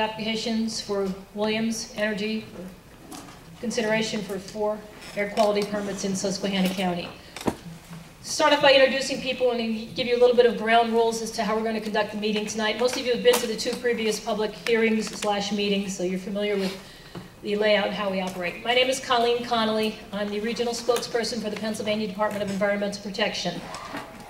applications for Williams Energy for consideration for 4 air quality permits in Susquehanna County. Start off by introducing people and give you a little bit of ground rules as to how we're going to conduct the meeting tonight. Most of you have been to the 2 previous public hearings/meetings, so you're familiar with the layout and how we operate. My name is Colleen Connolly. I'm the regional spokesperson for the Pennsylvania Department of Environmental Protection.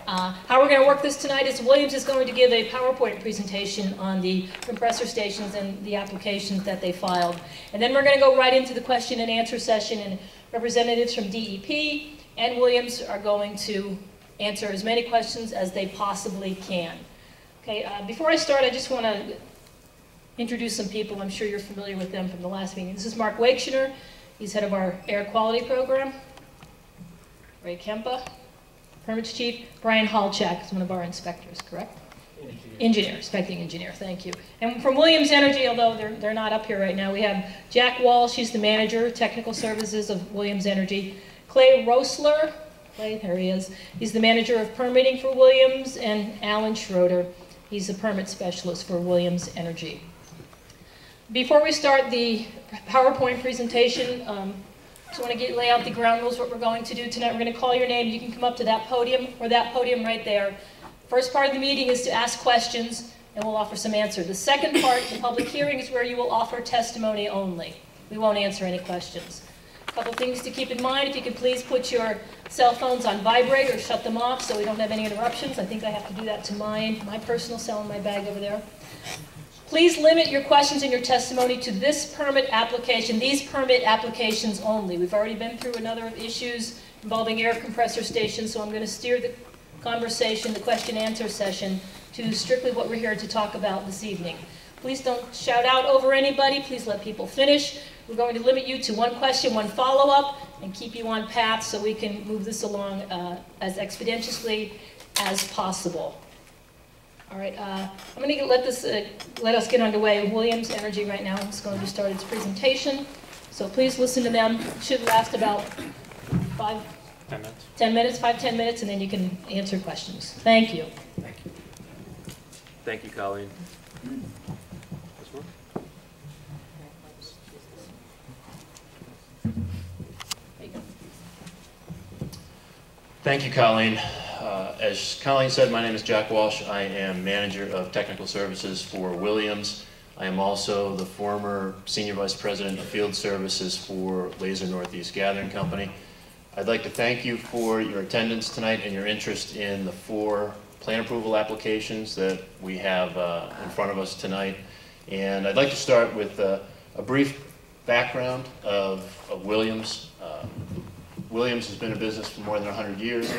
How we're going to work this tonight is Williams is going to give a PowerPoint presentation on the compressor stations and the applications that they filed. And then we're going to go right into the question and answer session, and representatives from DEP and Williams are going to answer as many questions as they possibly can. Okay, before I start, I just want to introduce some people. I'm sure you're familiar with them from the last meeting. This is Mark Wakeshiner. He's head of our air quality program. Ray Kempa, permits chief. Brian Halchak is one of our inspectors, correct? Engineer, inspecting engineer, thank you. And from Williams Energy, although they're not up here right now, we have Jack Walsh. He's the manager, technical services of Williams Energy. Clay Roessler, Clay, there he is. He's the manager of permitting for Williams, and Alan Schroeder. He's the permit specialist for Williams Energy. Before we start the PowerPoint presentation, just want to lay out the ground rules, what we're going to do tonight. We're going to call your name. You can come up to that podium or that podium right there. First part of the meeting is to ask questions, and we'll offer some answers. The second part, the public hearing, is where you will offer testimony only. We won't answer any questions. A couple things to keep in mind. If you could please put your cell phones on vibrate or shut them off so we don't have any interruptions. I think I have to do that to my personal cell in my bag over there. Please limit your questions and your testimony to this permit application, these permit applications only. We've already been through a number of issues involving air compressor stations, so I'm going to steer the conversation, the question-answer session, to strictly what we're here to talk about this evening. Please don't shout out over anybody. Please let people finish. We're going to limit you to 1 question, 1 follow-up, and keep you on path so we can move this along as expeditiously as possible. All right, I'm going to let us get underway. Williams Energy right now is going to start its presentation, so please listen to them. It should last about 10 minutes, 5-10 minutes, and then you can answer questions. Thank you. Thank you. Thank you, Colleen. This one? There you go. Thank you, Colleen. As Colleen said, my name is Jack Walsh. I am manager of technical services for Williams. I am also the former senior vice president of field services for Laser Northeast Gathering Company. I'd like to thank you for your attendance tonight and your interest in the 4 plan approval applications that we have in front of us tonight. And I'd like to start with a brief background of Williams. Williams has been in business for more than 100 years,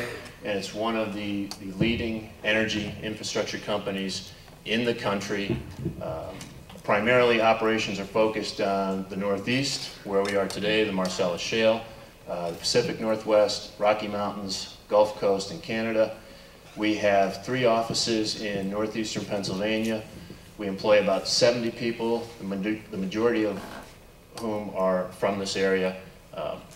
and it's one of the leading energy infrastructure companies in the country. Primarily, operations are focused on the Northeast, where we are today, the Marcellus Shale, the Pacific Northwest, Rocky Mountains, Gulf Coast, and Canada. We have 3 offices in northeastern Pennsylvania. We employ about 70 people, the majority of whom are from this area.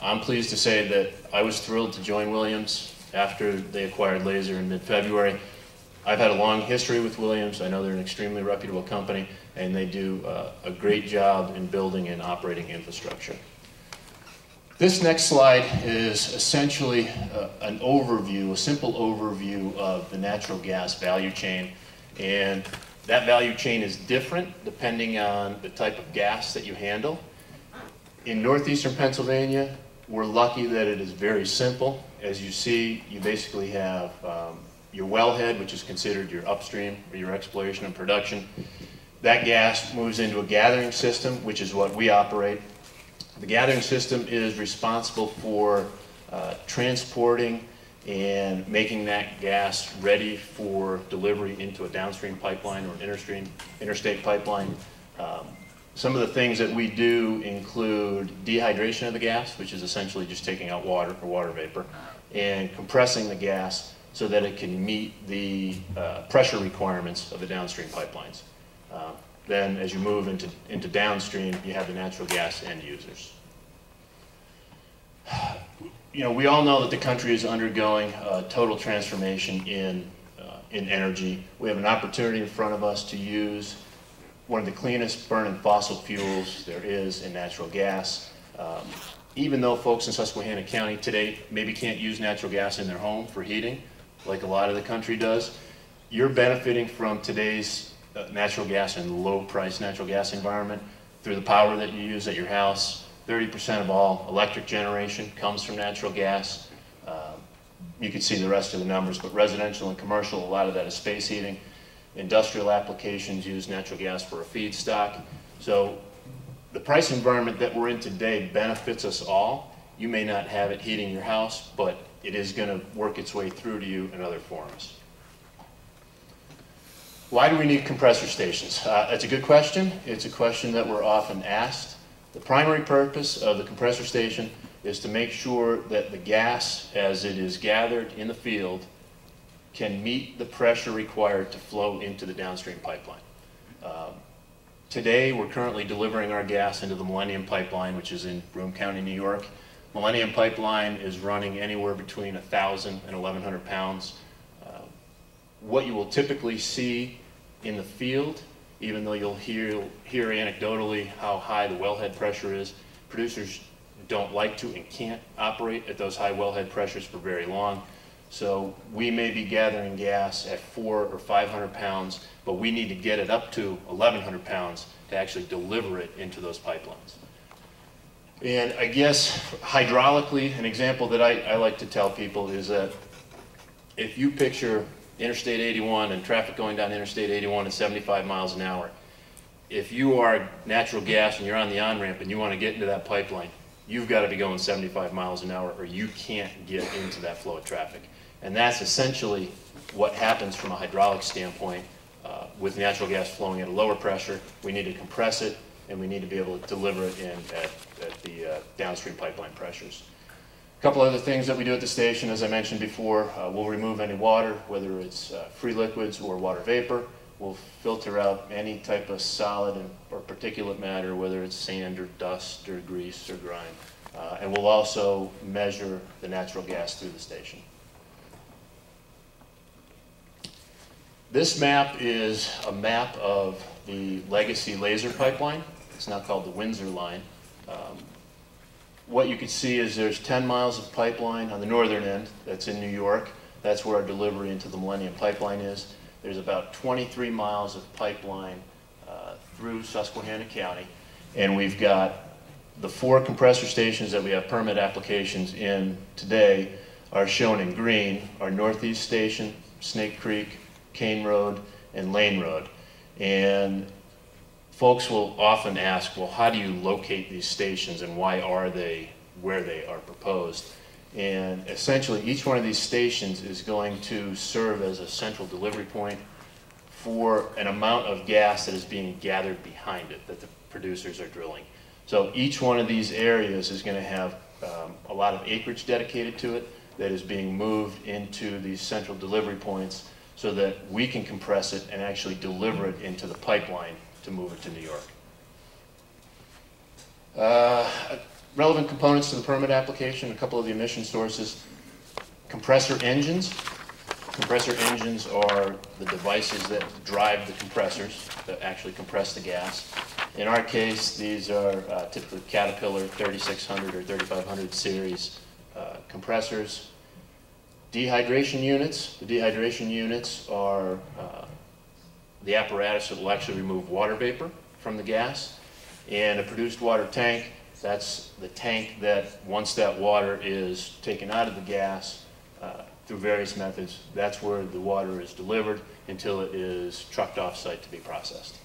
I'm pleased to say that I was thrilled to join Williams after they acquired Laser in mid-February. I've had a long history with Williams. I know they're an extremely reputable company, and they do a great job in building and operating infrastructure. This next slide is essentially an overview, a simple overview of the natural gas value chain. And that value chain is different depending on the type of gas that you handle. In northeastern Pennsylvania, we're lucky that it is very simple. As you see, you basically have your wellhead, which is considered your upstream or your exploration and production. That gas moves into a gathering system, which is what we operate. The gathering system is responsible for transporting and making that gas ready for delivery into a downstream pipeline or an interstate pipeline. Some of the things that we do include dehydration of the gas, which is essentially just taking out water or water vapor, and compressing the gas so that it can meet the pressure requirements of the downstream pipelines. Then as you move into downstream, you have the natural gas end users. You know, we all know that the country is undergoing a total transformation in energy. We have an opportunity in front of us to use one of the cleanest burning fossil fuels there is in natural gas. Even though folks in Susquehanna County today maybe can't use natural gas in their home for heating, like a lot of the country does, you're benefiting from today's natural gas and low-priced natural gas environment through the power that you use at your house. 30% of all electric generation comes from natural gas. You can see the rest of the numbers, but residential and commercial, a lot of that is space heating. Industrial applications use natural gas for a feedstock. So the price environment that we're in today benefits us all. You may not have it heating your house, but it is going to work its way through to you in other forms. Why do we need compressor stations? That's a good question. It's a question that we're often asked. The primary purpose of the compressor station is to make sure that the gas, as it is gathered in the field, can meet the pressure required to flow into the downstream pipeline. Today, we're currently delivering our gas into the Millennium Pipeline, which is in Broome County, New York. Millennium Pipeline is running anywhere between 1,000 and 1,100 pounds. What you will typically see in the field, even though you'll hear anecdotally how high the wellhead pressure is, producers don't like to and can't operate at those high wellhead pressures for very long. So we may be gathering gas at 400 or 500 pounds, but we need to get it up to 1,100 pounds to actually deliver it into those pipelines. And I guess hydraulically, an example that I like to tell people is that if you picture Interstate 81 and traffic going down Interstate 81 at 75 miles an hour, if you are natural gas and you're on the on-ramp and you want to get into that pipeline, you've got to be going 75 miles an hour or you can't get into that flow of traffic. And that's essentially what happens from a hydraulic standpoint with natural gas flowing at a lower pressure. We need to compress it and we need to be able to deliver it in at the downstream pipeline pressures. A couple other things that we do at the station, as I mentioned before, we'll remove any water, whether it's free liquids or water vapor. We'll filter out any type of solid or particulate matter, whether it's sand or dust or grease or grime. And we'll also measure the natural gas through the station. This map is a map of the legacy laser pipeline. It's now called the Windsor line. What you can see is there's 10 miles of pipeline on the northern end. That's in New York. That's where our delivery into the Millennium Pipeline is. There's about 23 miles of pipeline through Susquehanna County. And we've got the 4 compressor stations that we have permit applications in today are shown in green. Our Northeast Station, Snake Creek, Kane Road, and Lane Road. And folks will often ask, well, how do you locate these stations and why are they where they are proposed? And essentially, each one of these stations is going to serve as a central delivery point for an amount of gas that is being gathered behind it that the producers are drilling. So each one of these areas is going to have a lot of acreage dedicated to it that is being moved into these central delivery points so that we can compress it and actually deliver it into the pipeline to move it to New York. Relevant components to the permit application, a couple of the emission sources. Compressor engines. Compressor engines are the devices that drive the compressors that actually compress the gas. In our case, these are typically Caterpillar 3600 or 3500 series compressors. Dehydration units. The dehydration units are the apparatus that will actually remove water vapor from the gas. And a produced water tank, that's the tank that once that water is taken out of the gas through various methods, that's where the water is delivered until it is trucked off site to be processed.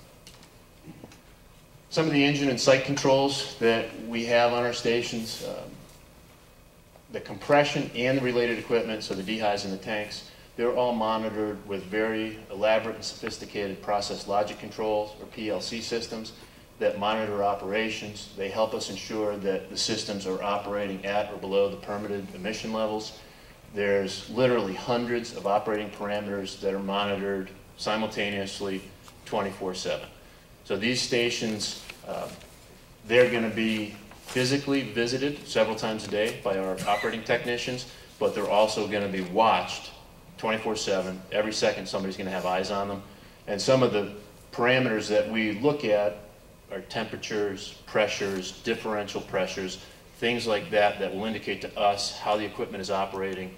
Some of the engine and site controls that we have on our stations, the compression and the related equipment, so the dehyds and the tanks, they're all monitored with very elaborate and sophisticated process logic controls, or PLC systems, that monitor operations. They help us ensure that the systems are operating at or below the permitted emission levels. There's literally hundreds of operating parameters that are monitored simultaneously 24/7. So these stations, they're going to be physically visited several times a day by our operating technicians, but they're also going to be watched 24/7. Every second somebody's going to have eyes on them. And some of the parameters that we look at are temperatures, pressures, differential pressures, things like that that will indicate to us how the equipment is operating,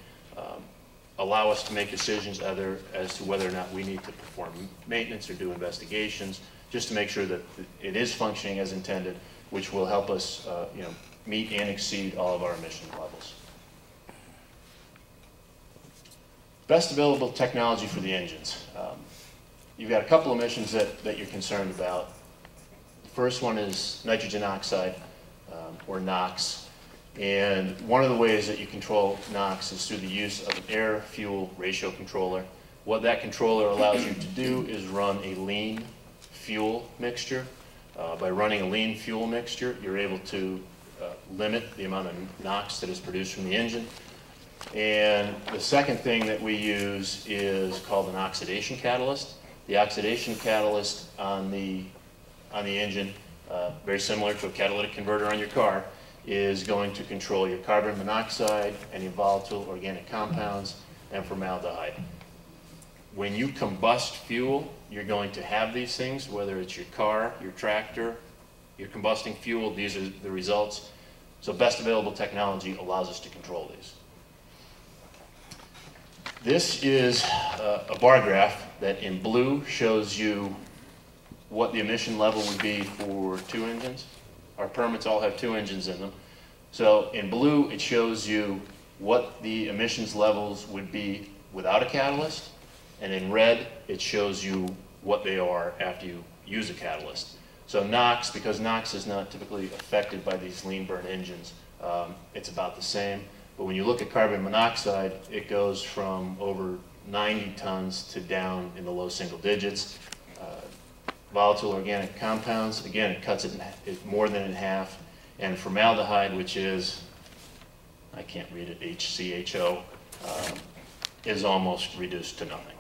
allow us to make decisions either as to whether or not we need to perform maintenance or do investigations, just to make sure that it is functioning as intended, which will help us meet and exceed all of our emission levels. Best available technology for the engines. You've got a couple of emissions that you're concerned about. The first one is nitrogen oxide, or NOx. And one of the ways that you control NOx is through the use of an air-fuel ratio controller. What that controller allows you to do is run a lean fuel mixture. By running a lean fuel mixture, you're able to limit the amount of NOx that is produced from the engine. And the second thing that we use is called an oxidation catalyst. The oxidation catalyst on the engine, very similar to a catalytic converter on your car, is going to control your carbon monoxide, any volatile organic compounds, and formaldehyde. When you combust fuel, you're going to have these things, whether it's your car, your tractor, your combusting fuel, these are the results. So best available technology allows us to control these. This is a bar graph that in blue shows you what the emission level would be for 2 engines. Our permits all have 2 engines in them. So in blue, it shows you what the emissions levels would be without a catalyst. And in red, it shows you what they are after you use a catalyst. So NOx, because NOx is not typically affected by these lean burn engines, it's about the same. But when you look at carbon monoxide, it goes from over 90 tons to down in the low single digits. Volatile organic compounds, again, it cuts it more than in half. And formaldehyde, which is, I can't read it, HCHO, is almost reduced to nothing.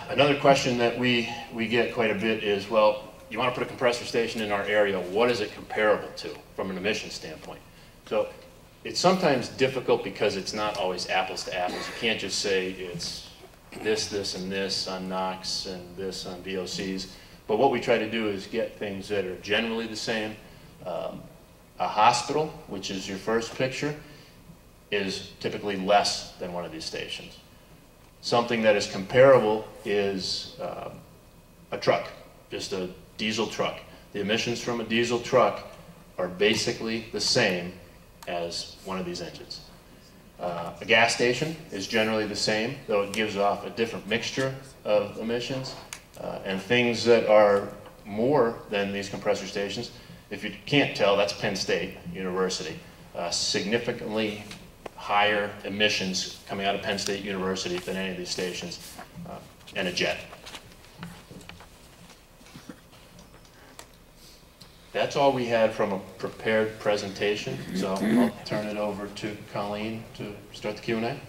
Another question that we get quite a bit is, well, you want to put a compressor station in our area, what is it comparable to from an emission standpoint? So it's sometimes difficult because it's not always apples to apples. You can't just say it's this, and this on NOx and this on VOCs. But what we try to do is get things that are generally the same. A hospital, which is your first picture, is typically less than one of these stations. Something that is comparable is a truck, just a diesel truck. The emissions from a diesel truck are basically the same as one of these engines. A gas station is generally the same, though it gives off a different mixture of emissions. And things that are more than these compressor stations, if you can't tell, that's Penn State University. Significantly higher emissions coming out of Penn State University than any of these stations, and a jet. That's all we had from a prepared presentation, so I'll turn it over to Colleen to start the Q&A.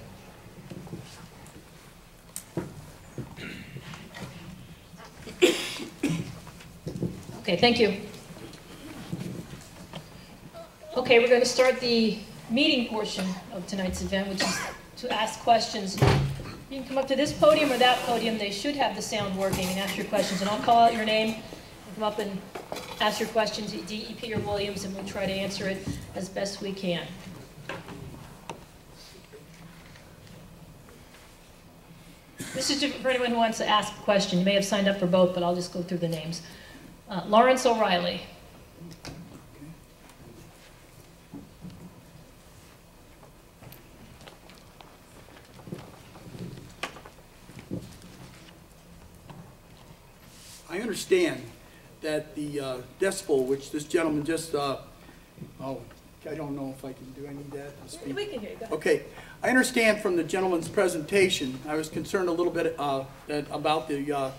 Okay, thank you. Okay, we're going to start the meeting portion of tonight's event, which is to ask questions. You can come up to this podium or that podium. They should have the sound working, and ask your questions. And I'll call out your name and come up and ask your questions at DEP or Williams, and we'll try to answer it as best we can. This is for anyone who wants to ask a question. You may have signed up for both, but I'll just go through the names. Lawrence O'Reilly. I understand that the decibel, which this gentleman just, oh, I don't know if I can do any of that. We can hear you. Go ahead. Okay. I understand from the gentleman's presentation, I was concerned a little bit about the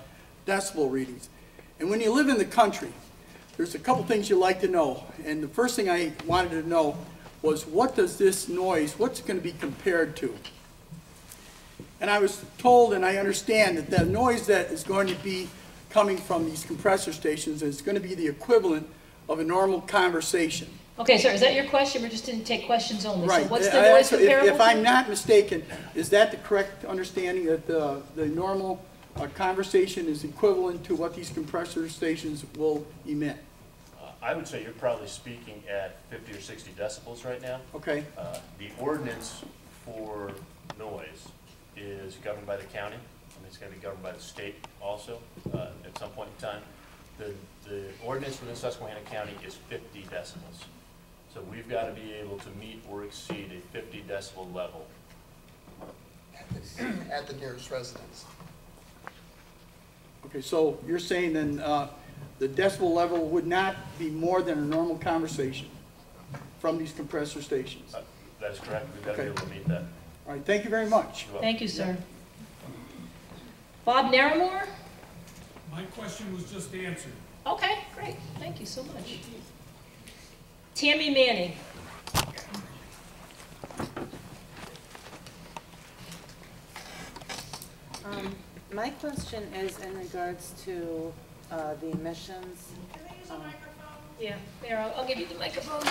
decibel readings. And when you live in the country, there's a couple things you like to know. And the first thing I wanted to know was, what does this noise, what's it going to be compared to? And I was told, and I understand, that the noise that is going to be coming from these compressor stations is going to be the equivalent of a normal conversation. Okay, sir, is that your question? We're just didn't take questions only. Right. So what's the noise comparable if I'm not mistaken, is that the correct understanding, that the normal conversation is equivalent to what these compressor stations will emit? I would say you're probably speaking at 50 or 60 decibels right now. Okay, The ordinance for noise is governed by the county. I mean, it's going to be governed by the state also at some point in time. The ordinance within Susquehanna County is 50 decibels. So we've got to be able to meet or exceed a 50 decibel level. At the nearest residence. okay, so you're saying then the decibel level would not be more than a normal conversation from these compressor stations? That is correct. We've got to be Okay. able to meet that. All right, thank you very much. You're welcome. Thank you, sir. Bob Naramore? My question was just answered. Okay, great. Thank you so much. Tammy Manning? My question is in regards to the emissions. Yeah, there, I'll give you the microphone.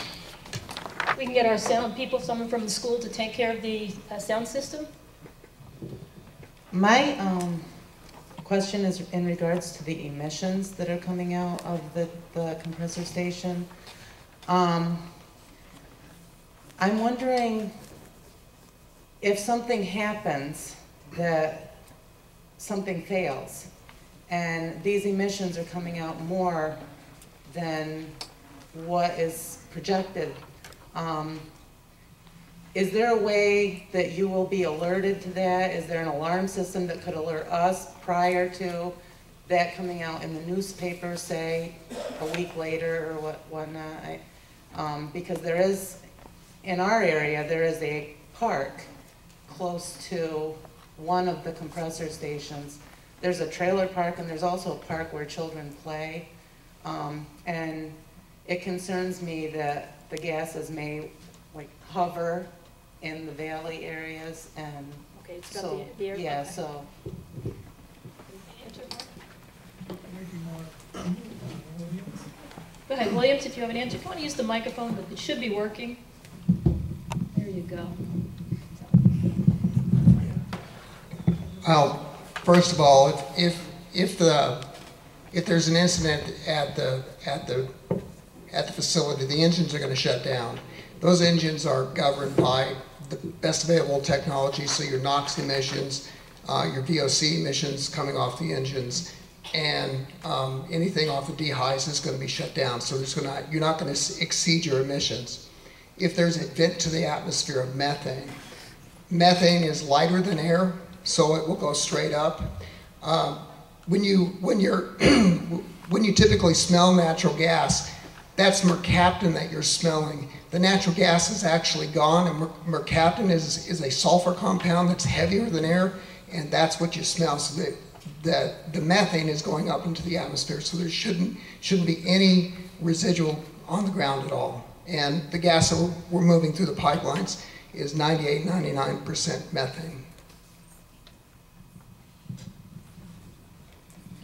We can get our sound people, someone from the school to take care of the sound system. My question is in regards to the emissions that are coming out of the compressor station. I'm wondering if something happens that something fails and these emissions are coming out more than what is projected. Is there a way that you will be alerted to that? Is there an alarm system that could alert us prior to that coming out in the newspaper, say, a week later or whatnot? Because there is, in our area, there is a park close to one of the compressor stations. There's a trailer park and there's also a park where children play. And it concerns me that the gases may like hover in the valley areas and Okay, it's got so, the air. yeah, Okay. so. Go ahead, Williams, if you have an answer. If you want to use the microphone, but it should be working. There you go. Well, first of all, if there's an incident at the facility, the engines are going to shut down. Those engines are governed by the best available technology, so your NOx emissions, your VOC emissions coming off the engines, and anything off the dehighs is going to be shut down. So you're not going to exceed your emissions. If there's a vent to the atmosphere of methane, methane is lighter than air, so it will go straight up. When you typically smell natural gas, that's mercaptan that you're smelling. The natural gas is actually gone, and mercaptan is a sulfur compound that's heavier than air, and that's what you smell. So the methane is going up into the atmosphere, so there shouldn't be any residual on the ground at all. And the gas that we're moving through the pipelines is 98, 99% methane.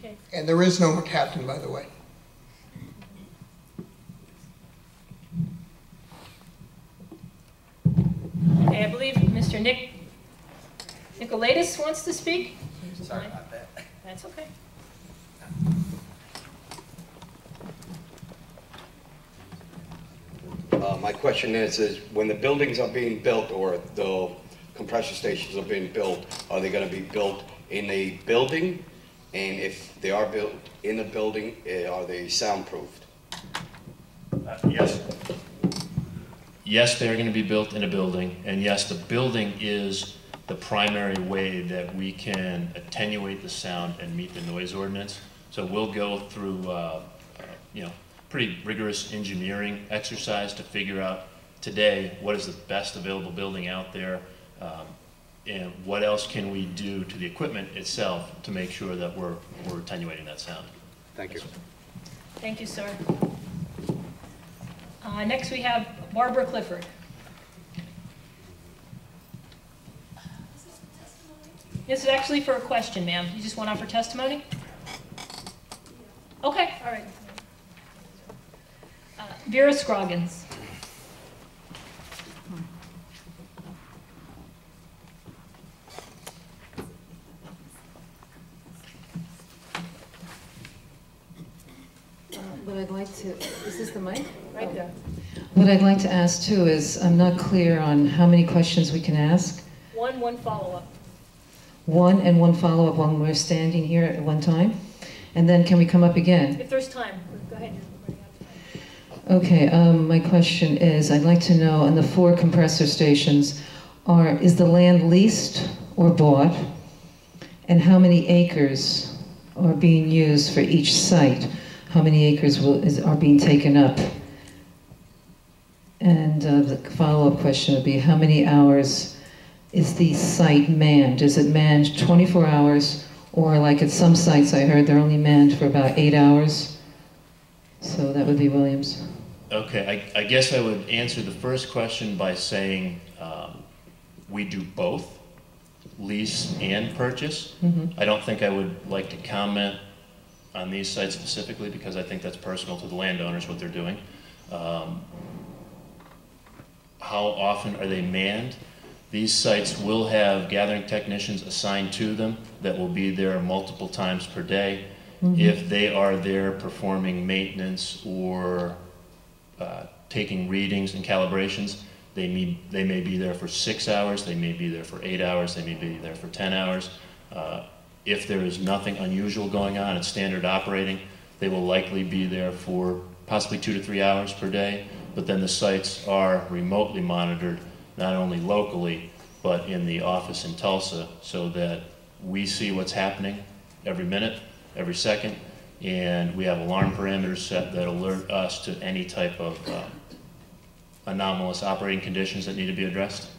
Okay. And there is no mercaptan, by the way. Okay, I believe Mr. Nicolaitis wants to speak. Sorry about that. That's okay. My question is when the buildings are being built or the compressor stations are being built, are they going to be built in a building? And if they are built in a building, are they soundproofed? Yes. Yes, they're going to be built in a building, and yes, the building is the primary way that we can attenuate the sound and meet the noise ordinance. So we'll go through, pretty rigorous engineering exercise to figure out today what is the best available building out there, and what else can we do to the equipment itself to make sure that we're attenuating that sound. Thank you. Thank you, sir. Next we have Barbara Clifford. This is actually for a question, ma'am. You just want to offer testimony? Okay, all right. Vera Scroggins. What I'd like to, is this the mic? Right there. What I'd like to ask too is, I'm not clear on how many questions we can ask. One follow-up. One and one follow-up when we're standing here at one time. And then can we come up again? If there's time, go ahead. You're running out of time. Okay, my question is, I'd like to know on the 4 compressor stations, is the land leased or bought? And how many acres are being used for each site? How many acres are being taken up? And the follow-up question would be, how many hours is the site manned? Is it manned 24 hours? Or like at some sites I heard they're only manned for about 8 hours? So that would be Williams. Okay, I guess I would answer the first question by saying we do both, lease and purchase. I don't think I would like to comment on these sites specifically because I think that's personal to the landowners what they're doing. How often are they manned? These sites will have gathering technicians assigned to them that will be there multiple times per day. If they are there performing maintenance or taking readings and calibrations, they may be there for 6 hours, they may be there for 8 hours, they may be there for 10 hours. If there is nothing unusual going on, it's standard operating, they will likely be there for possibly 2 to 3 hours per day. But then the sites are remotely monitored, not only locally, but in the office in Tulsa, so that we see what's happening every minute, every second, and we have alarm parameters set that alert us to any type of anomalous operating conditions that need to be addressed.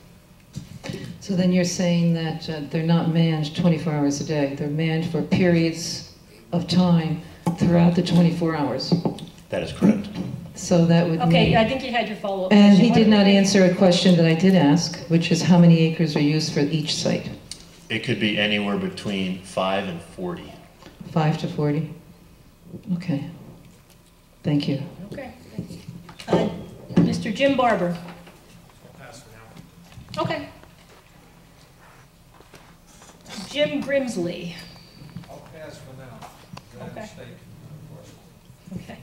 So then you're saying that they're not manned 24 hours a day. They're manned for periods of time throughout the 24 hours. That is correct. So that would Okay, mean... I think you had your follow-up. And question. he did What- not answer a question that I did ask, which is how many acres are used for each site? It could be anywhere between 5 and 40. 5 to 40? Okay. Thank you. Okay. Mr. Jim Barber. Pass for now. Okay. Jim Grimsley. I'll pass for now. Go ahead and Okay. state the question. Okay.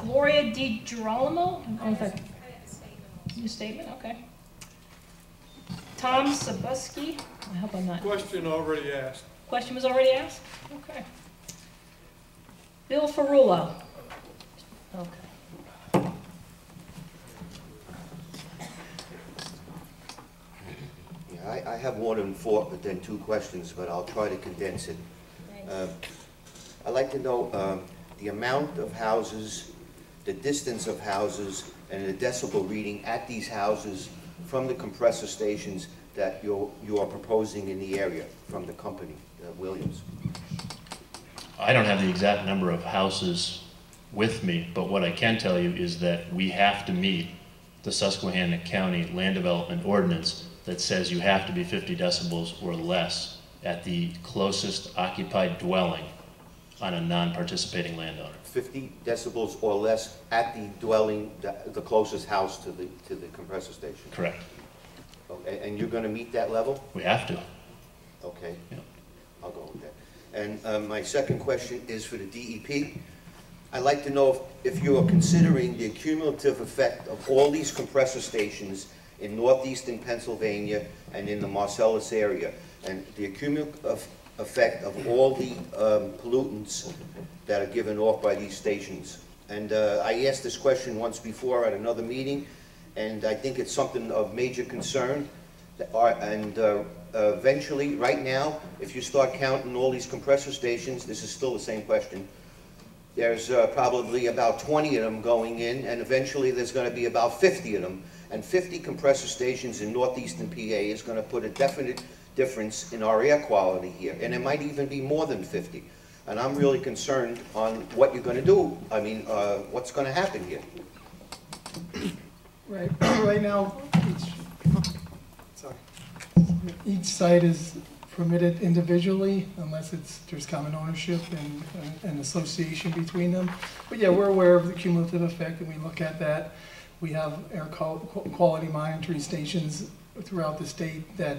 Gloria DiGirolamo. New statement, okay. Tom Sabuski. I hope I'm not. Question already asked. Question was already asked? Okay. Bill Ferrulo. Okay. Yeah, I have more than 2 questions, but I'll try to condense it. I'd like to know the amount of houses, the distance of houses, and the decibel reading at these houses from the compressor stations that you are proposing in the area from the company, Williams. I don't have the exact number of houses with me, but what I can tell you is that we have to meet the Susquehanna County Land Development Ordinance that says you have to be 50 decibels or less at the closest occupied dwelling on a non-participating landowner. 50 decibels or less at the dwelling, the closest house to the compressor station. Correct. Okay, and you're going to meet that level? We have to. Okay. Yeah. I'll go with that. And my second question is for the DEP. I'd like to know if you are considering the cumulative effect of all these compressor stations in northeastern Pennsylvania and in the Marcellus area, and the cumulative effect of all the pollutants that are given off by these stations. And I asked this question once before at another meeting, and I think it's something of major concern. Eventually, right now, if you start counting all these compressor stations, this is still the same question. There's probably about 20 of them going in, and eventually there's going to be about 50 of them. And 50 compressor stations in northeastern PA is going to put a definite difference in our air quality here. And it might even be more than 50. And I'm really concerned on what you're going to do. I mean, what's going to happen here? Right, right now, each site is permitted individually unless there's common ownership and an association between them. But yeah, we're aware of the cumulative effect and we look at that. We have air quality monitoring stations throughout the state that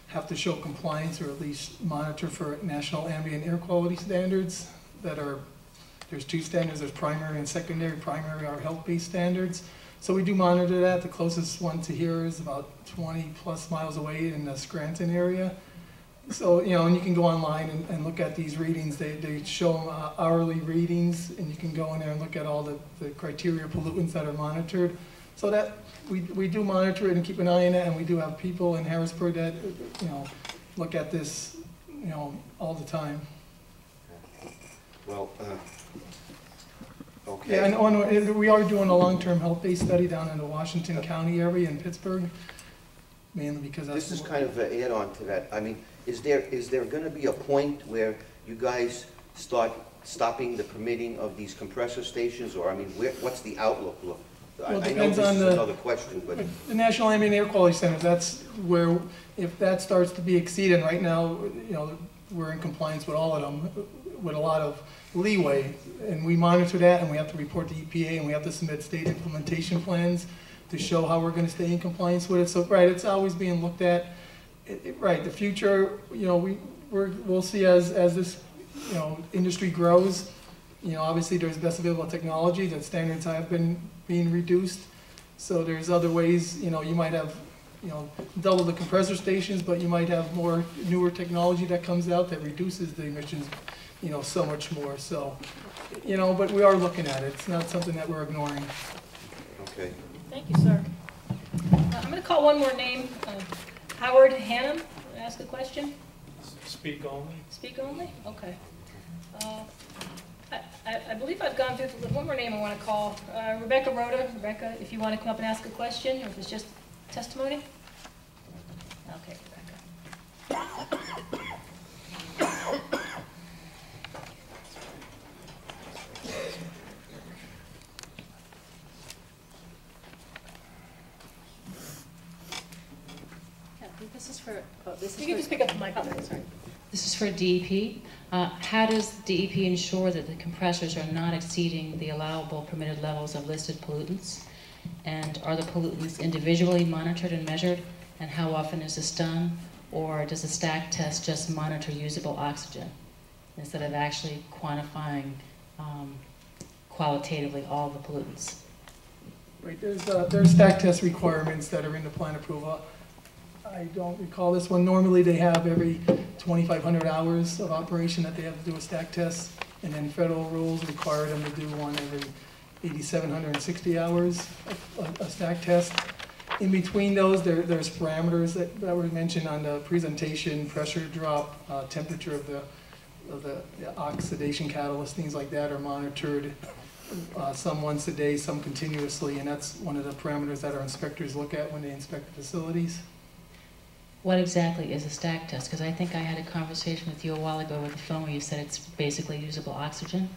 have to show compliance or at least monitor for national ambient air quality standards that are There's two standards, there's primary and secondary. Primary are health-based standards. So we do monitor that. The closest one to here is about 20 plus miles away in the Scranton area. So, you know, and you can go online and look at these readings. They show them hourly readings, and you can go in there and look at all the criteria pollutants that are monitored. So that we do monitor it and keep an eye on it, and we do have people in Harrisburg that, you know, look at this, you know, all the time. Well, okay. Yeah, and we are doing a long-term health-based study down in the Washington County area in Pittsburgh, mainly because that's... This is kind of an add-on to that. I mean, is there going to be a point where you guys start stopping the permitting of these compressor stations, or, I mean, what's the outlook look? Well, I know this is another question, but... The National Ambient Air Quality Center, that's where, if that starts to be exceeded, right now, you know, we're in compliance with all of them, with a lot of leeway, and we monitor that, and we have to report to EPA, and we have to submit state implementation plans to show how we're going to stay in compliance with it. So, right, it's always being looked at. Right, the future, you know, we'll see as this, you know, industry grows. You know, obviously there's best available technology, that standards have been being reduced. So there's other ways, you know, you might have, you know, double the compressor stations, but you might have more newer technology that comes out that reduces the emissions, you know, so much more. So, you know, but we are looking at it. It's not something that we're ignoring. Okay. Thank you, sir. I'm going to call one more name. Howard Hannum, ask a question. Speak only. Speak only? Okay. I believe I've gone through one more name I want to call. Rebecca Rhoda. Rebecca, if you want to come up and ask a question, or if it's just testimony. Okay, Rebecca. This is for, You can just pick up the microphone. Sorry. this is for DEP. How does DEP ensure that the compressors are not exceeding the allowable permitted levels of listed pollutants? And are the pollutants individually monitored and measured? And how often is this done? Or does the stack test just monitor usable oxygen instead of actually quantifying qualitatively all the pollutants? Right, there's stack test requirements that are in the plan approval. I don't recall this one. Normally they have every 2,500 hours of operation that they have to do a stack test, and then federal rules require them to do one every 8,760 hours of a stack test. In between those, there's parameters that were mentioned on the presentation: pressure drop, temperature of the oxidation catalyst, things like that are monitored. Some once a day, some continuously, and that's one of the parameters that our inspectors look at when they inspect the facilities. What exactly is a stack test? Because I think I had a conversation with you a while ago over the phone where you said it's basically usable oxygen.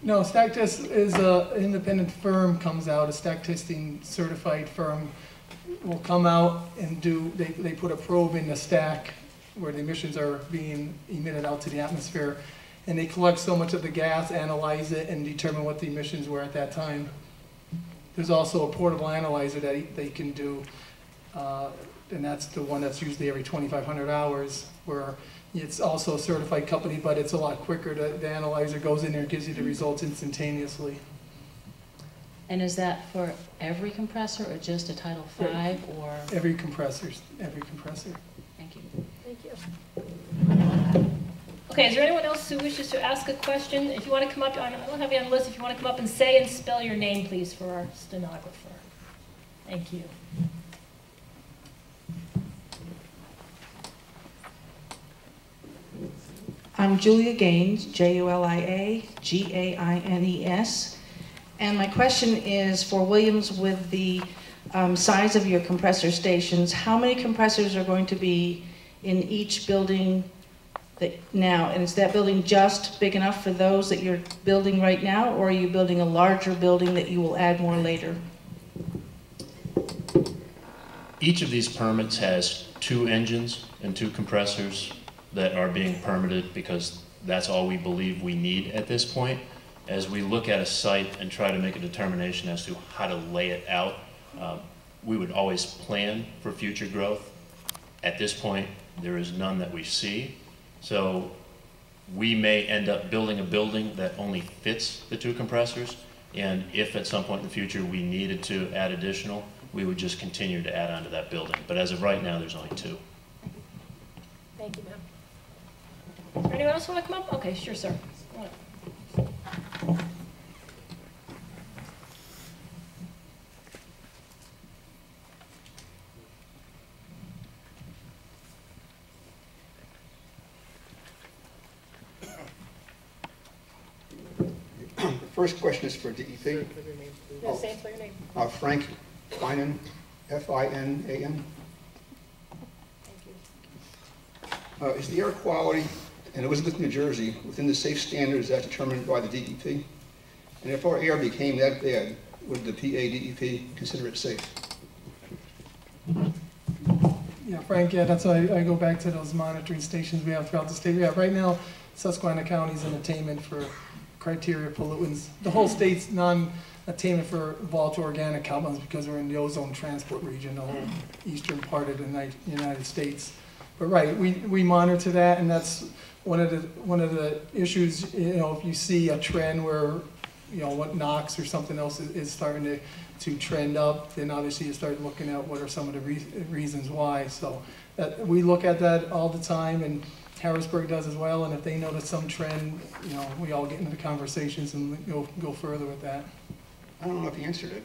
No, stack test is an independent firm comes out, a stack testing certified firm will come out and they put a probe in the stack where the emissions are being emitted out to the atmosphere, and they collect so much of the gas, analyze it, and determine what the emissions were at that time. There's also a portable analyzer that they can do, and that's the one that's usually every 2,500 hours, where it's also a certified company, but it's a lot quicker. The analyzer goes in there and gives you the results instantaneously. And is that for every compressor or just a Title V or? Every compressor, every compressor. Thank you. Thank you. Okay, is there anyone else who wishes to ask a question? If you want to come up, I don't have you on the list. If you want to come up and say and spell your name, please, for our stenographer. Thank you. I'm Julia Gaines, Julia Gaines, and my question is for Williams. With the size of your compressor stations, how many compressors are going to be in each building now? And is that building just big enough for those that you're building right now, or are you building a larger building that you will add more later? Each of these permits has 2 engines and 2 compressors that are being permitted because that's all we believe we need at this point. As we look at a site and try to make a determination as to how to lay it out, we would always plan for future growth. At this point, there is none that we see. So We may end up building a building that only fits the 2 compressors, and if at some point in the future we needed to add additional, we would just continue to add on to that building. But as of right now, there's only 2. Thank you, ma'am. Anyone else want to come up? Okay, sure, sir. Go on. First question is for DEP. Yes, say it by your name. Frank Finan, F-I-N-A-N. Is the air quality in Elizabeth, New Jersey within the safe standards as determined by the DEP? And if our air became that bad, would the PA-DEP consider it safe? Yeah, Frank, yeah, that's why I go back to those monitoring stations we have throughout the state. Yeah, right now, Susquehanna County is in attainment for criteria pollutants. The whole state's non-attainment for volatile organic compounds because we're in the ozone transport region, the whole eastern part of the United States. But right, we monitor that, and that's one of the issues. You know, if you see a trend where, you know, what NOx or something else is starting to trend up, then obviously you start looking at what are some of the reasons why. So we look at that all the time, and Harrisburg does as well, and if they notice some trend, you know, we all get into the conversations and go further with that. I don't know if you answered it.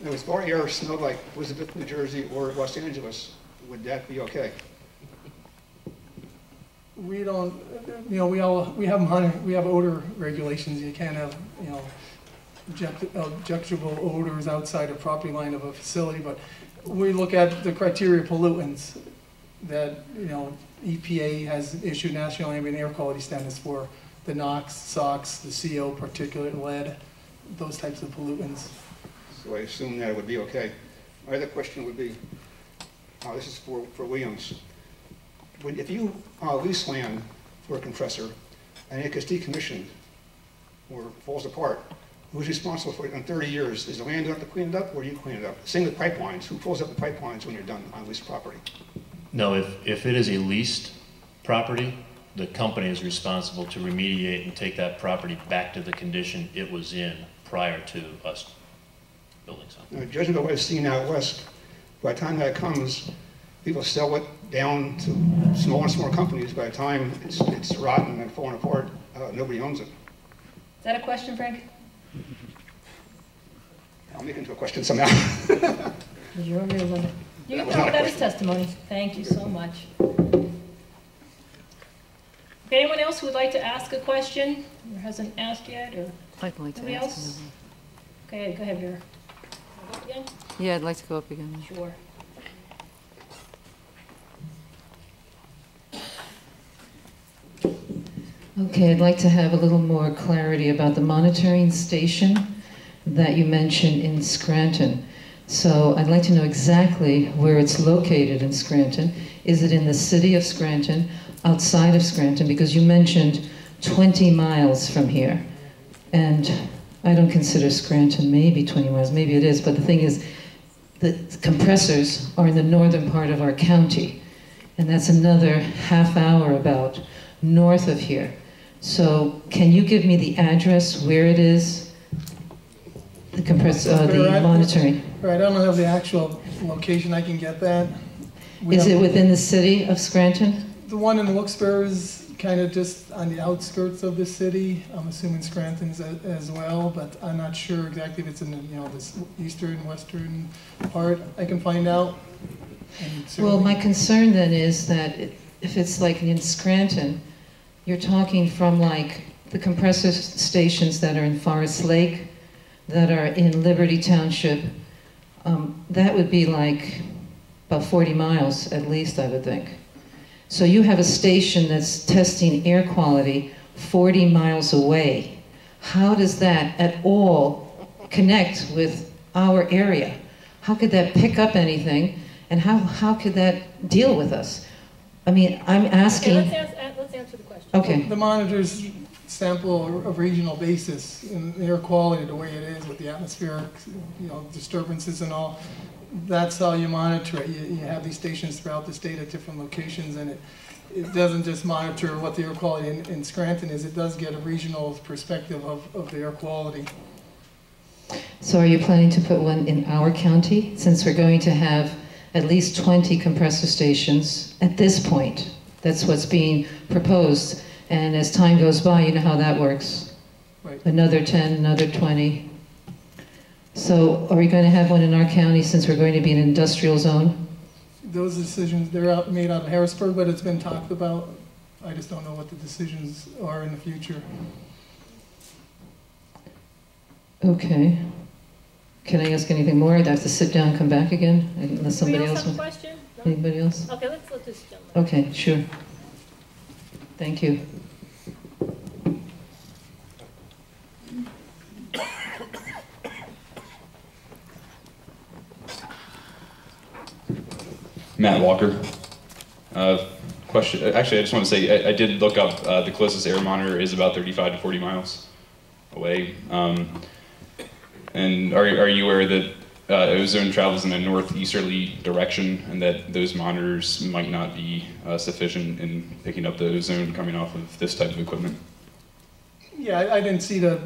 If our air smelled like Elizabeth, New Jersey, or Los Angeles, would that be okay? We don't, you know, we have odor regulations. You can't have, you know, objectionable odors outside the property line of a facility, but we look at the criteria pollutants that, you know, EPA has issued national ambient air quality standards for: the NOx, SOx, the CO, particulate, lead, those types of pollutants. So I assume that it would be okay. My other question would be, this is for Williams. If you lease land for a compressor and it gets decommissioned or falls apart, who's responsible for it in 30 years? Is the landowner to clean it up, or do you clean it up? Same with pipelines. Who pulls up the pipelines when you're done on leased property? No, if it is a leased property, the company is responsible to remediate and take that property back to the condition it was in prior to us building something. Judging by what I've seen out west, by the time that comes, people sell it down to smaller and smaller companies. By the time it's rotten and falling apart, nobody owns it. Is that a question, Frank? I'll make it into a question somehow. You're a real limit. You can talk about his testimony. Thank you so much. Anyone else who would like to ask a question or hasn't asked yet, or somebody else? Okay, go ahead, Vera. Go up again? Yeah, I'd like to go up again. Sure. Okay, I'd like to have a little more clarity about the monitoring station that you mentioned in Scranton. So I'd like to know exactly where it's located in Scranton. Is it in the city of Scranton, outside of Scranton? Because you mentioned 20 miles from here. And I don't consider Scranton maybe 20 miles, maybe it is, but the thing is, the compressors are in the northern part of our county. And that's another half hour about north of here. So can you give me the address where it is, the monitoring? Right, I don't have the actual location. I can get that. Is it within the city of Scranton? The one in Wilkes-Barre is kind of just on the outskirts of the city. I'm assuming Scranton's as well, but I'm not sure exactly if it's in the, you know, this eastern, western part. I can find out. Well, my concern then is that if it's like in Scranton, you're talking from like the compressor stations that are in Forest Lake, that are in Liberty Township. That would be like about 40 miles at least, I would think. So you have a station that's testing air quality 40 miles away. How does that at all connect with our area? How could that pick up anything? And how could that deal with us? I mean, I'm asking... Okay, let's answer the question. Okay. The monitors sample a regional basis in air quality the way it is with the atmospheric, you know, disturbances and all. That's how you monitor it. You have these stations throughout the state at different locations, and it doesn't just monitor what the air quality in Scranton is, it does get a regional perspective of the air quality. So are you planning to put one in our county, since we're going to have at least 20 compressor stations at this point? That's what's being proposed. And as time goes by, you know how that works. Right. Another 10, another 20. So are we going to have one in our county since we're going to be an industrial zone? Those decisions, they're made out of Harrisburg, but it's been talked about. I just don't know what the decisions are in the future. Okay. Can I ask anything more? I'd have to sit down and come back again, unless somebody else have a wants. question? No? Anybody else? Okay, let's let this gentleman. Okay, sure. Thank you. Matt Walker. Question. Actually, I just want to say I did look up. The closest air monitor is about 35 to 40 miles away. And are you aware that ozone travels in a northeasterly direction, and that those monitors might not be sufficient in picking up the ozone coming off of this type of equipment? Yeah, I didn't see the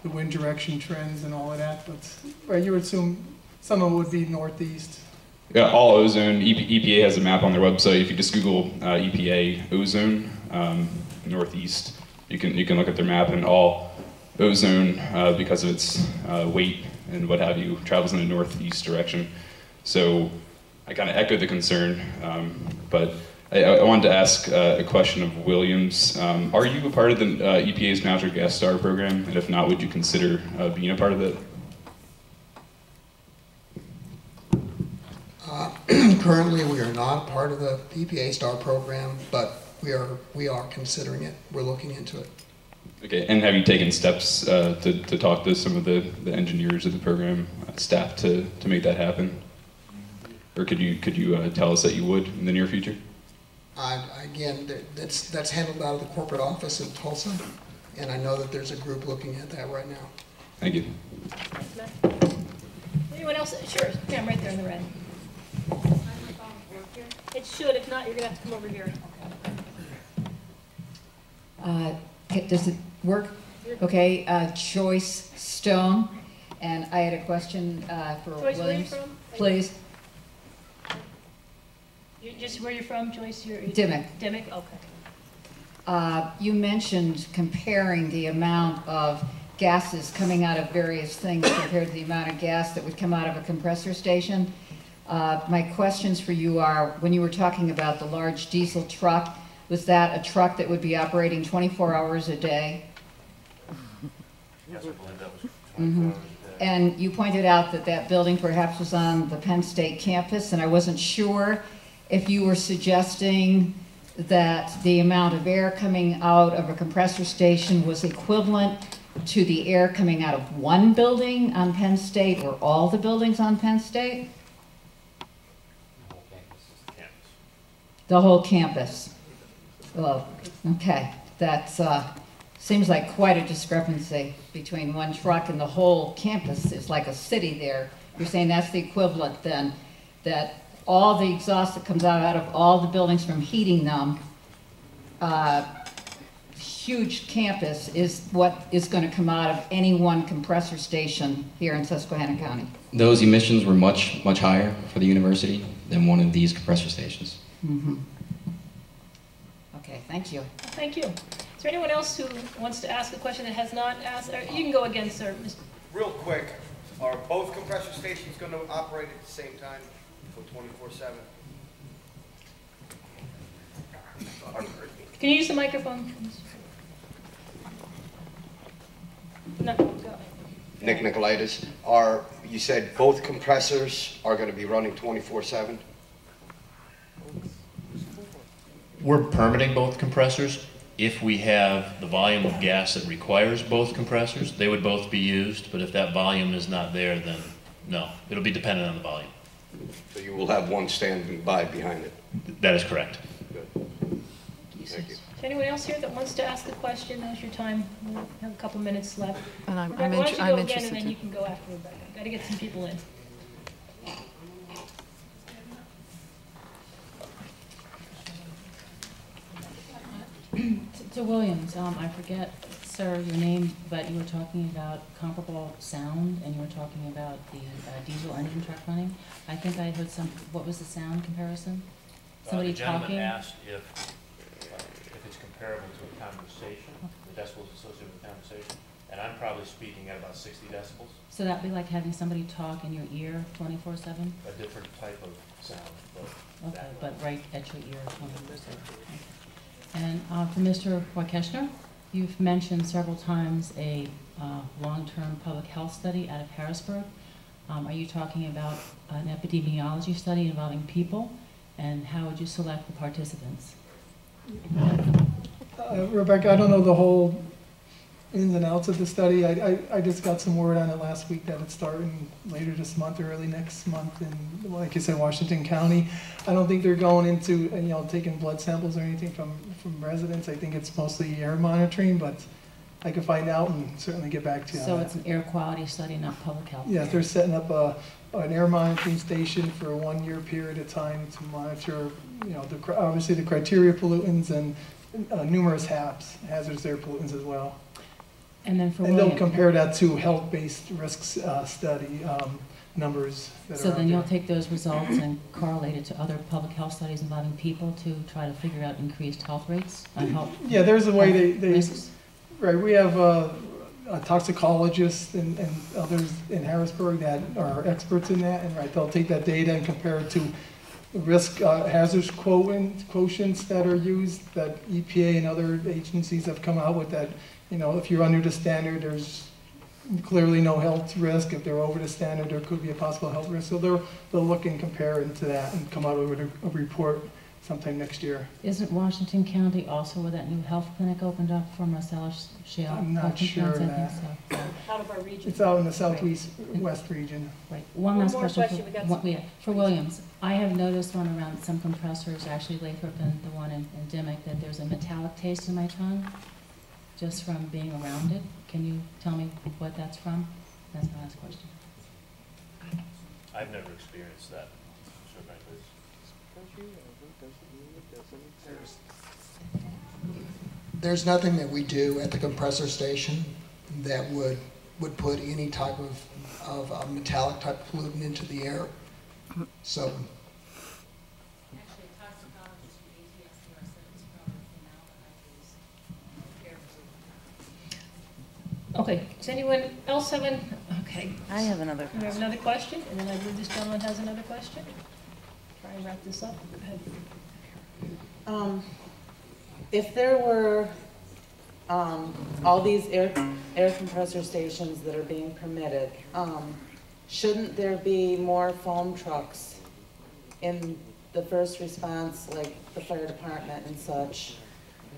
wind direction trends and all of that, but right, you would assume some of it would be northeast. Yeah, all ozone. EPA has a map on their website. If you just Google EPA ozone northeast, you can look at their map, and all ozone, because of its weight and what have you, travels in a northeast direction. So I kind of echo the concern, but I wanted to ask a question of Williams. Are you a part of the EPA's Natural Gas Star program? And if not, would you consider being a part of it? Currently, we are not part of the EPA STAR program, but we are considering it. We're looking into it. Okay, and have you taken steps to talk to some of the engineers of the program staff to make that happen? Or could you tell us that you would in the near future? Again, that's handled out of the corporate office in Tulsa, and I know that there's a group looking at that right now. Thank you. Anyone else? Sure, yeah, I'm right there in the red. It should. If not, you're gonna have to come over here. Does it work? Okay, Joyce Stone, and I had a question for Joyce, Williams. where are you from? Please. Just where you're from, Joyce? Dimmock. Dimmock, okay. You mentioned comparing the amount of gases coming out of various things compared to the amount of gas that would come out of a compressor station. My questions for you are, when you were talking about the large diesel truck, was that a truck that would be operating 24 hours a day? Yes, I believe that was 24 Mm-hmm. hours a day. And you pointed out that that building perhaps was on the Penn State campus, and I wasn't sure if you were suggesting that the amount of air coming out of a compressor station was equivalent to the air coming out of one building on Penn State or all the buildings on Penn State? The whole campus. Well, okay, that's seems like quite a discrepancy between one truck and the whole campus. It's like a city there. You're saying that's the equivalent then, that all the exhaust that comes out of all the buildings from heating them, huge campus is what is going to come out of any one compressor station here in Susquehanna County. Those emissions were much higher for the university than one of these compressor stations. Mm-hmm. Okay, thank you. Thank you. Is there anyone else who wants to ask a question that has not asked? You can go again, sir. Real quick, are both compressor stations going to operate at the same time for 24/7? Can you use the microphone? No, go. Nick Nicolaitis, you said both compressors are going to be running 24/7? We're permitting both compressors. If we have the volume of gas that requires both compressors, they would both be used, but if that volume is not there, then no. It'll be dependent on the volume. So you will have one standing by behind it? That is correct. Good. Thank you. Is there anyone else here that wants to ask a question? Now's your time. We have a couple minutes left. And Rebecca, why don't you go again, and then you can go after Rebecca. Got to get some people in. Mr. Williams, I forget, sir, your name, but you were talking about comparable sound, and you were talking about the diesel engine truck running. I think I heard what was the sound comparison? Somebody The gentleman talking? asked if it's comparable to a conversation, the decibels associated with a conversation, and I'm probably speaking at about 60 decibels. So that'd be like having somebody talk in your ear 24/7? A different type of sound, but Okay, but right at your ear 24/7. Okay. And for Mr. Wakeschner, you've mentioned several times a long-term public health study out of Harrisburg. Are you talking about an epidemiology study involving people? And how would you select the participants? Rebecca, I don't know the whole ins and outs of the study. I just got some word on it last week that it's starting later this month or early next month in, like I said, Washington County. I don't think they're going into, taking blood samples or anything from residents. I think it's mostly air monitoring, but I can find out and certainly get back to you on So that. it's an air quality study, not public health? Yeah, they're setting up an air monitoring station for a 1-year period of time to monitor, obviously the criteria pollutants and numerous hazardous air pollutants as well. And then for And William, they'll compare that to health-based risks study numbers that so are then out you'll there. take those results and correlate it to other public health studies involving people to try to figure out increased health rates? Yeah, there's a way they risks? right, we have toxicologists and others in Harrisburg that are experts in that, and right, they'll take that data and compare it to risk hazards quotients that are used, that EPA and other agencies have come out with, that, if you're under the standard, there's clearly no health risk. If they're over the standard, there could be a possible health risk. So they'll look and compare into that and come out with a report sometime next year. Isn't Washington County also where that new health clinic opened up for Marcellus Shale? I'm not sure of I that. think so. Out of our region. It's out in the southeast west region. Right. One last more question we got some. for Williams. I have noticed one around some compressors, actually Lathrop and the one in Dimmock, that there's a metallic taste in my tongue just from being around it. Can you tell me what that's from? That's my last question. I've never experienced that. There's nothing that we do at the compressor station that would put any type of metallic type of pollutant into the air. So. Okay, does anyone else have okay. I have another We have another question, and then I believe this gentleman has another question. Try and wrap this up. Go ahead. If there were all these air compressor stations that are being permitted, shouldn't there be more foam trucks in the first response, like the fire department and such,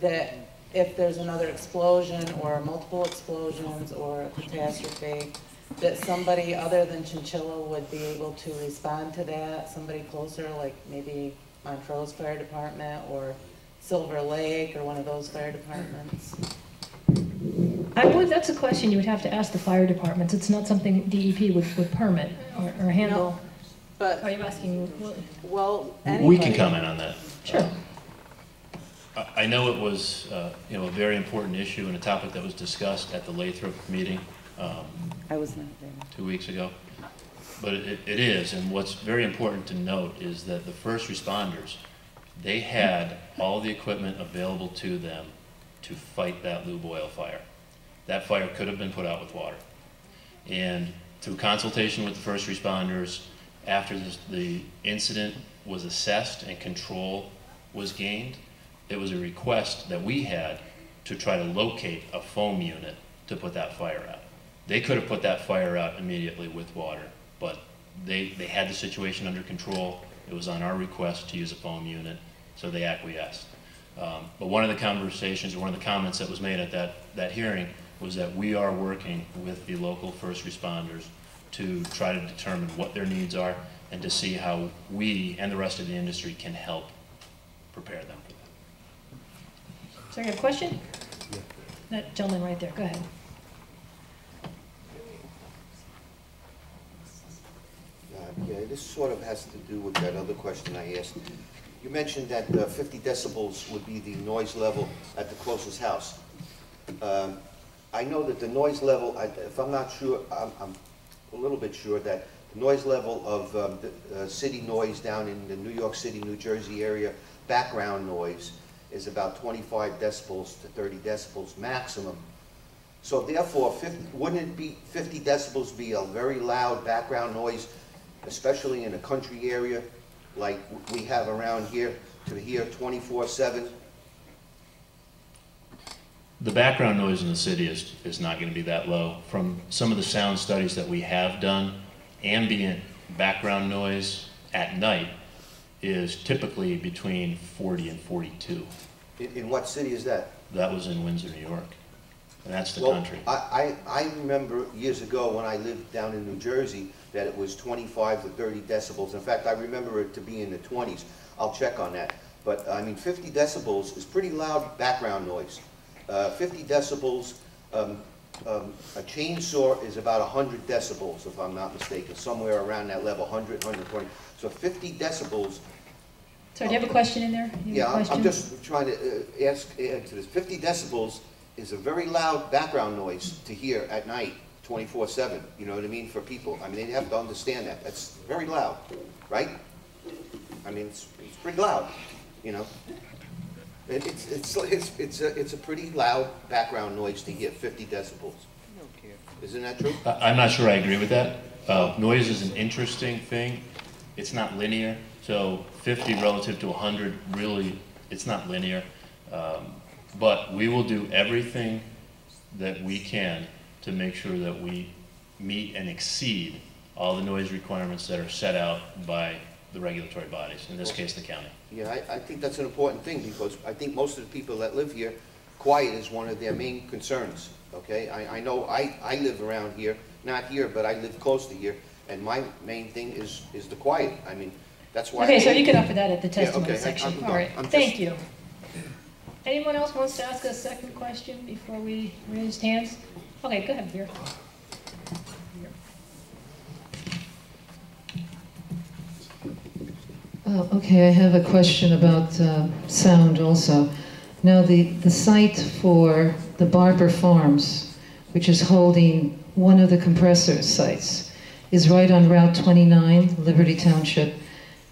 that if there's another explosion or multiple explosions or a catastrophe, that somebody other than Chinchilla would be able to respond to that, somebody closer, like maybe Montrose Fire Department or Silver Lake or one of those fire departments? That's a question you would have to ask the fire departments. It's not something DEP would permit or handle. No, but are you asking? Well, we can comment on that. Sure. I know it was a very important issue and a topic that was discussed at the Lathrop meeting I was not there. 2 weeks ago. But it is, and what's very important to note is that the first responders, they had all the equipment available to them to fight that lube oil fire. That fire could have been put out with water. And through consultation with the first responders, after the incident was assessed and control was gained, it was a request that we had to try to locate a foam unit to put that fire out. They could have put that fire out immediately with water, but they had the situation under control. It was on our request to use a foam unit, so they acquiesced. But one of the conversations, or one of the comments that was made at that hearing was that we are working with the local first responders to try to determine what their needs are and to see how we and the rest of the industry can help prepare them for that. So you have a question? Yeah. That gentleman right there, go ahead. Yeah, this sort of has to do with that other question I asked. You mentioned that 50 decibels would be the noise level at the closest house. I know that the noise level, if I'm not sure, I'm a little bit sure that the noise level of the city noise down in the New York City, New Jersey area, background noise, is about 25 decibels to 30 decibels maximum. So therefore, wouldn't it be 50 decibels be a very loud background noise, especially in a country area like we have around here, to hear 24/7? The background noise in the city is not going to be that low. From some of the sound studies that we have done, ambient background noise at night is typically between 40 and 42. In what city is that? That was in Windsor, New York. And that's the Well, country. I remember years ago when I lived down in New Jersey that it was 25 to 30 decibels. In fact, I remember it to be in the 20s. I'll check on that. But I mean, 50 decibels is pretty loud background noise. 50 decibels, a chainsaw is about 100 decibels, if I'm not mistaken, somewhere around that level, 100, 120. So 50 decibels. Sorry, do you have a question in there? Yeah, I'm just trying to answer this. 50 decibels is a very loud background noise to hear at night, 24/7. You know what I mean? For people, I mean, they have to understand that. That's very loud, right? I mean, it's pretty loud, you know. It's a pretty loud background noise to hear, 50 decibels. Isn't that true? I'm not sure I agree with that. Noise is an interesting thing. It's not linear. So 50 relative to 100, really, it's not linear. But we will do everything that we can to make sure that we meet and exceed all the noise requirements that are set out by the regulatory bodies, in this case the county. Yeah, I think that's an important thing, because I think most of the people that live here, quiet is one of their main concerns, okay? I know I live around here, not here, but I live close to here, and my main thing is the quiet. I mean, that's why. Okay, so you can offer that at the testimony okay, section. I'm All right, I'm just- thank you. Anyone else wants to ask a second question before we raise hands? Okay, go ahead, Vera. Okay, I have a question about sound also. Now, the site for the Barber Farms, which is holding one of the compressor sites, is right on Route 29, Liberty Township,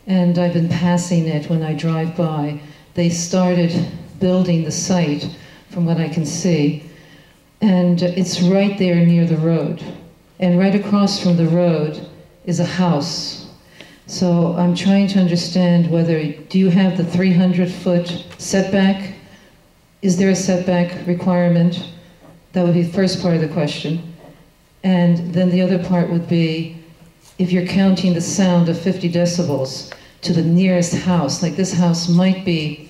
and I've been passing it when I drive by. They started building the site, from what I can see, and it's right there near the road. And right across from the road is a house. So I'm trying to understand whether, do you have the 300-foot setback? Is there a setback requirement? That would be the first part of the question. And then the other part would be, if you're counting the sound of 50 decibels to the nearest house, like this house might be,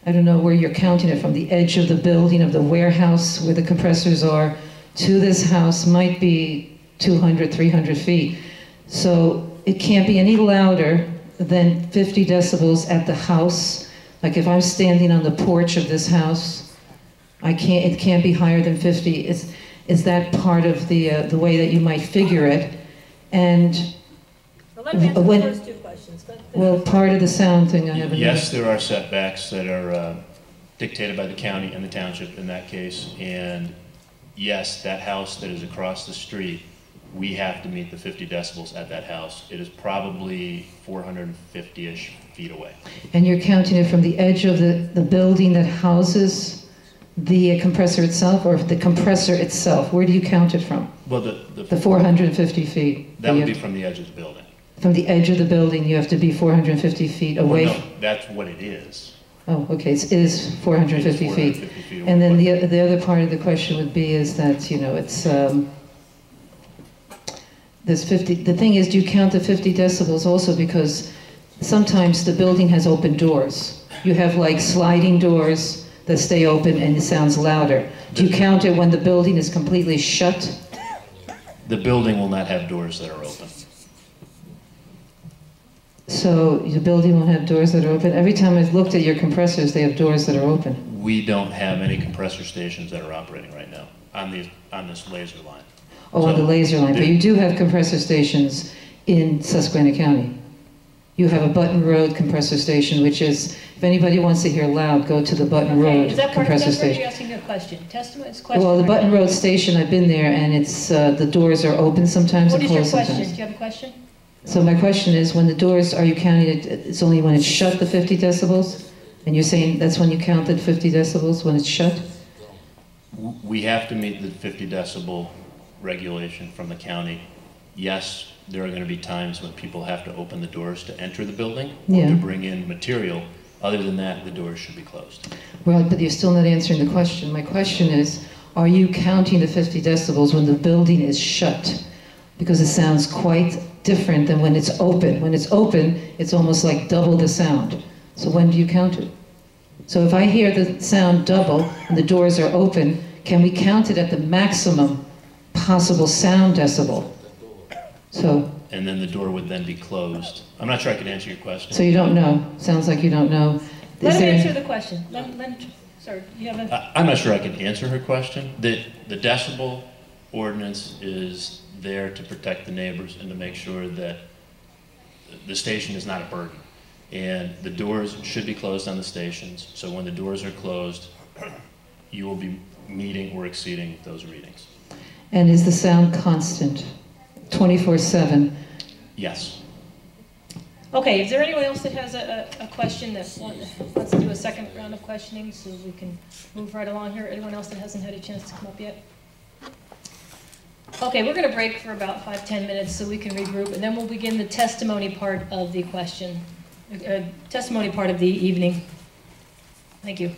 I don't know where you're counting it from, the edge of the building of the warehouse where the compressors are, to this house might be 200, 300 feet. So it can't be any louder than 50 decibels at the house. Like if I'm standing on the porch of this house, it can't be higher than 50. Is that part of the way that you might figure it? And Well, let me answer the first two questions. well, part of the sound thing I haven't. Yes, there are setbacks that are dictated by the county and the township in that case. And yes, that house that is across the street, we have to meet the 50 decibels at that house. It is probably 450-ish feet away. And you're counting it from the edge of the building that houses the compressor itself, or the compressor itself? Where do you count it from? Well, The 450 feet? that would be from the edge of the building. From the edge of the building, you have to be 450 feet away? Well, no, that's what it is. Oh, okay, it is 450 feet. 450 feet away. And then the other part of the question would be is that, you know, it's, there's 50, the thing is, do you count the 50 decibels also because sometimes the building has open doors. You have like sliding doors that stay open and it sounds louder. Do you count it when the building is completely shut? The building will not have doors that are open. So the building will have doors that are open? Every time I've looked at your compressors, they have doors that are open. We don't have any compressor stations that are operating right now on this laser line. Oh, on the laser line, but you do have compressor stations in Susquehanna County? you have a Button Road compressor station, which is, if anybody wants to hear loud, go to the Button Okay, Road is that part, compressor that's where station. you're asking a question? Testimony, it's a question. Well, the Button Road station, I've been there, and it's, the doors are open sometimes What and is your closed question? sometimes. Do you have a question? So my question is, when the doors, are you counting it, it's only when it's shut, the 50 decibels? And you're saying that's when you counted 50 decibels, when it's shut? We have to meet the 50 decibel regulation from the county. Yes, there are going to be times when people have to open the doors to enter the building or Yeah. to bring in material. Other than that, the doors should be closed. Right, but you're still not answering the question. My question is, are you counting the 50 decibels when the building is shut? Because it sounds quite different than when it's open. When it's open, it's almost like double the sound. So when do you count it? So if I hear the sound double and the doors are open, can we count it at the maximum possible sound decibel? So, And then the door would then be closed. I'm not sure I can answer your question. so you don't know. Sounds like you don't know. Let Is him there- answer the question. Sir, you have a... I'm not sure I can answer her question. The decibel ordinance is there to protect the neighbors and to make sure that the station is not a burden. And the doors should be closed on the stations, so when the doors are closed, you will be meeting or exceeding those readings. And is the sound constant, 24/7? Yes. Okay, is there anyone else that has a question that wants to do a second round of questioning so we can move right along here? Anyone else that hasn't had a chance to come up yet? Okay, we're going to break for about 5-10 minutes so we can regroup, and then we'll begin the testimony part of the question, testimony part of the evening. Thank you.